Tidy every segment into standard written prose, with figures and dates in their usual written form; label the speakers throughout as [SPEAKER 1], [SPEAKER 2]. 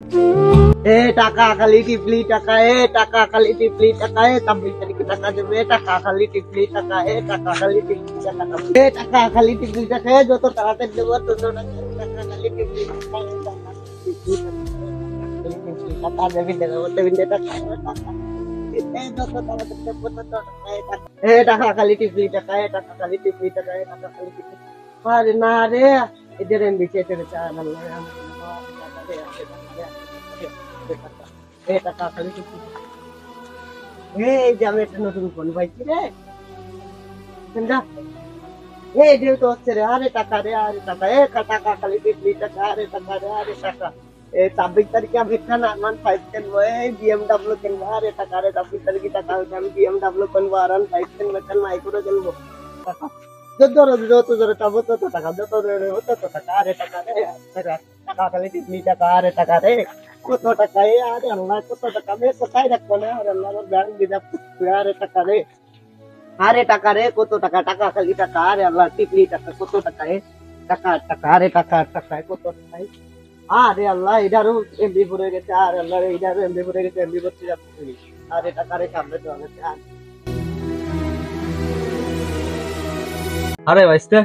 [SPEAKER 1] এ টাকা খালি টিপলি টাকা, এ টাকা খালি টিপলি টাকা, এ 26 তারিখে টাকা দেবে, টাকা খালি টিপলি টাকা, এ টাকা খালি টিপলি টাকা, এ টাকা খালি টিপলি টাকা, যত তাড়াতাড়ি দেবো তত টাকা খালি টিপলি টাকা, টাকা দেবি টাকা, যত তাড়াতাড়ি দেবো তত টাকা, এ টাকা খালি টিপলি টাকা, এ টাকা খালি টিপলি টাকা, এ টাকা খালি টিপলি। আরে না রে, এদের এমবি চেয়ে চান টাকা খালি টিপলি। এই যে আমি একটা নতুন ফোন পাইছি রে, এই যে তো হচ্ছে রে, আরে টাকা রে, আরে টাকা, এ টাকা খালি টিপলি টাকা, আরে টাকা রে, আরে টাকা। 26 তারিখে আমি একটা নামান 5 কিনবো, এই BMW কিনবো, আরে টাকা রে, 26 তারিখে টাকা হচ্ছে আমি BMW কিনবো, আর 5 কিনবো, একটা মাইক্রো কিনবো, যত জোরে চাবো তত টাকা, যত জোরে তত টাকা, আরে টাকা রে, টাকা খালি টিপলি টাকা, আরে টাকা রে, কত টাকা, এ আরে আল্লাহ কত টাকা, আমি কোথায় রাখবো না, আরে আল্লাহ আমার ব্যাংক দিদা, আরে টাকা রে, আরে টাকা রে, কত টাকা, টাকা খালি টাকা, আরে আল্লাহ টিপলি টাকা, কত টাকা, এ টাকা টাকা, আরে টাকা টাকা, কত টাকা, আরে আল্লাহ এটারও এমবি ভরে গেছে, আরে আল্লাহ এটারও এমবি ভরে গেছে, এমবি ভরতে যাচ্ছে, আরে টাকা রে কামড়ে তো অনেক।
[SPEAKER 2] আরে ভাইস্তে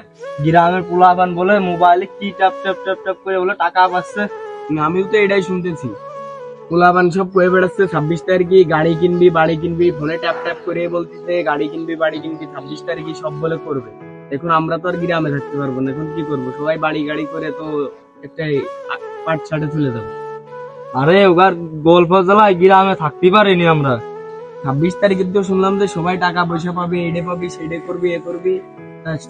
[SPEAKER 2] গ্রামের পোলাপান বলে মোবাইলে কি ট্যাপ ট্যাপ ট্যাপ ট্যাপ করে বলে টাকা পাচ্ছে, আমিও তো এটাই শুনতেছি। পোলাপান সব কয়ে বেড়াচ্ছে 26 তারিখে গাড়ি কিনবি বাড়ি কিনবি, ফোনে ট্যাপ ট্যাপ করে বলতেছে গাড়ি কিনবি বাড়ি কিনবি, 26 তারিখে সব বলে করবে। এখন আমরা তো আর গ্রামে থাকতে পারবো না, এখন কি করবো, সবাই বাড়ি গাড়ি করে তো একটা পাট ছাড়ে চলে যাবো। আরে ওগার গল্প জ্বালায় গ্রামে থাকতে পারিনি আমরা। 26 তারিখে তো শুনলাম যে সবাই টাকা পয়সা পাবে, এডে পাবি সেডে করবি এ করবি,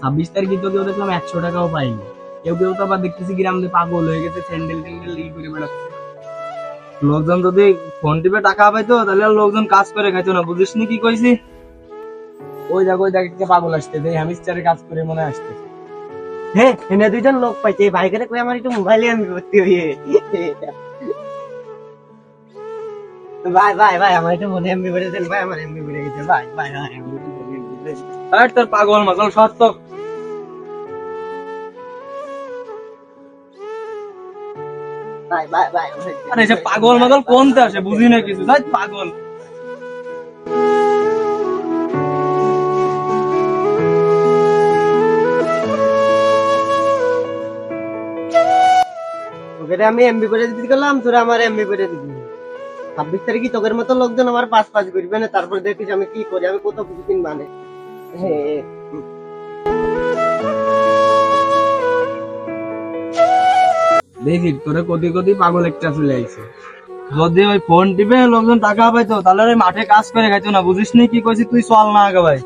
[SPEAKER 2] 26 তারিখে তো কেউ দেখলাম 100 টাকাও পাইনি। কেউ কেউ তো আবার দেখতেছি গ্রাম দিয়ে পাগল হয়ে গেছে, স্যান্ডেল ট্যান্ডেল ই করে বেড়াচ্ছে। লোকজন যদি ফোন টিপে টাকা পাইতো তাহলে আর লোকজন কাজ করে খাইতো না, বুঝিস নি কি কইছি? ওই দেখ একটা পাগল আসতে যে হ্যামিস্টারে কাজ করে মনে আসতে।
[SPEAKER 1] হ্যাঁ এনে দুইজন লোক পাইছে, ভাই করে কই আমার একটু মোবাইলে আমি ভর্তি হইয়ে, ভাই ভাই ভাই আমার একটু মনে এমবি ভরে দেন ভাই, আমার এমবি ভরে গেছে ভাই ভাই ভাই,
[SPEAKER 2] আর তোর পাগল মাগল সত্য।
[SPEAKER 1] ভাই ভাই ভাই,
[SPEAKER 2] আরে যে পাগল মাগল কোনতে আসে বুঝি না কিছু, তাই পাগল।
[SPEAKER 1] ওকে আমি এমবি করে দিতে গেলাম, তোরা আমার এমবি করে দিবি। 26 তারিখে তোদের মতো লোকজন আমার পাঁচ করবে না, তারপর দেখিস আমি কি করি, আমি কত কিছু মানে।
[SPEAKER 2] দেখি তোরে কদি কদি পাগল একটা চলে আইছে। যদি ওই ফোন টিপে লোকজন টাকা পাইতো তাহলে ওই মাঠে কাজ করে খাইতো না, বুঝিস নি কি কইছি? তুই চল না আগে ভাই।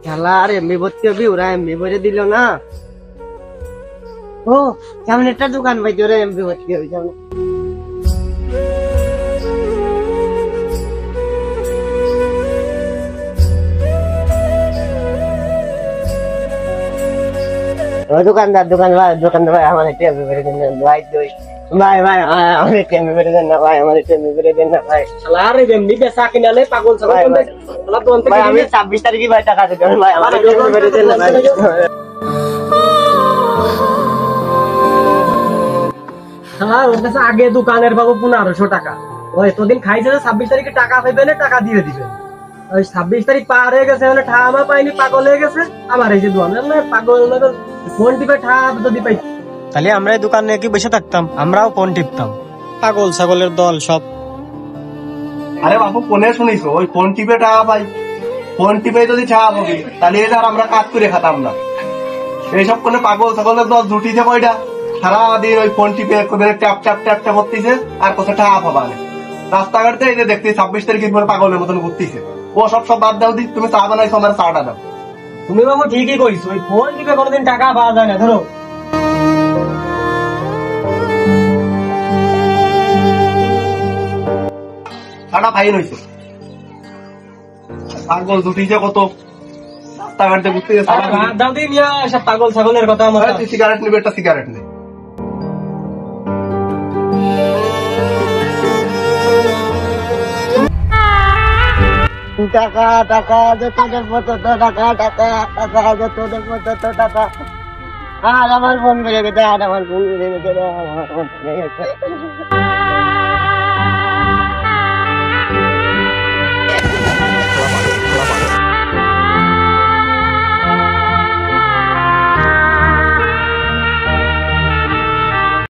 [SPEAKER 1] খেলা আর এমবি ভর্তি হবি, ওরা এমবি ভরে দিল না। ও সামনে একটা দোকান পাইছে, ওরা এমবি ভর্তি হবি সামনে। দোকানদার দোকানদার ভাই আমার একটু এমবি ভরে দেন না ভাই, ভাই ভাই আমার একটু এমবি ভরে দেন না ভাই, আমার একটু এমবি ভরে দেন না ভাই।
[SPEAKER 2] আরে এমনি বেচা কিনালে পাগল ছাগল
[SPEAKER 1] ভাই আমি 26 তারিখে ভাই টাকা দিতে ভাই, আমার একটু এমবি ভরে দেন না ভাই।
[SPEAKER 2] আগে দোকানের বাবু 1500 টাকা, ওই এতদিন খাইছে 26 তারিখে টাকা পাইবে না, টাকা দিয়ে দিবে। ওই 26 তারিখ পার হয়ে গেছে, মানে ঠামা পাইনি, পাগল হয়ে গেছে। আবার এই যে দোকান পাগল ফোন টিপে ঠা যদি পাই,
[SPEAKER 3] তাহলে আমরা এই দোকানে কি বসে থাকতাম, আমরাও ফোন টিপতাম। পাগল ছাগলের দল সব।
[SPEAKER 4] আরে বাবু ফোনে শুনিস ওই ফোন টিপে টাকা পাই, ফোন টিপে যদি টাকা পাবি তাহলে আর আমরা কাজ করে খাতাম না। এইসব কোন পাগল ছাগলের দল জুটিছে কয়টা, সারাদিন ওই ফোন টিপে ট্যাপ ট্যাপ ট্যাপ ট্যাপ করতেছে আর কোথাও টাকা পাবা না। রাস্তাঘাটে এই যে দেখতে 26 তারিখে পাগলের মতন ঘুরতেছে। ও সব বাদ দাও দি, তুমি চা বানাইছো আমার চাটা দাও।
[SPEAKER 2] তুমি বাবু ঠিকই কইছো, ওই ফোন টিপে কোনোদিন টাকা পাওয়া যায় না। ধরো
[SPEAKER 4] চাটা ফাইন হয়েছে, পাগল জুটিছে কত রাস্তাঘাটে ঘুরতেছে।
[SPEAKER 2] দাও দিই মিয়া সব পাগল ছাগলের কথা। আমার
[SPEAKER 4] তুই সিগারেট নিবি, একটা সিগারেট নে।
[SPEAKER 1] টাকা টাকা যত দেখবো তত টাকা, টাকা টাকা যত দেখবো তত টাকা, আর আমার ফোন বেড়ে গেছে, আর আমার ফোন বেড়ে গেছে, আর আমার ফোন বেড়ে গেছে।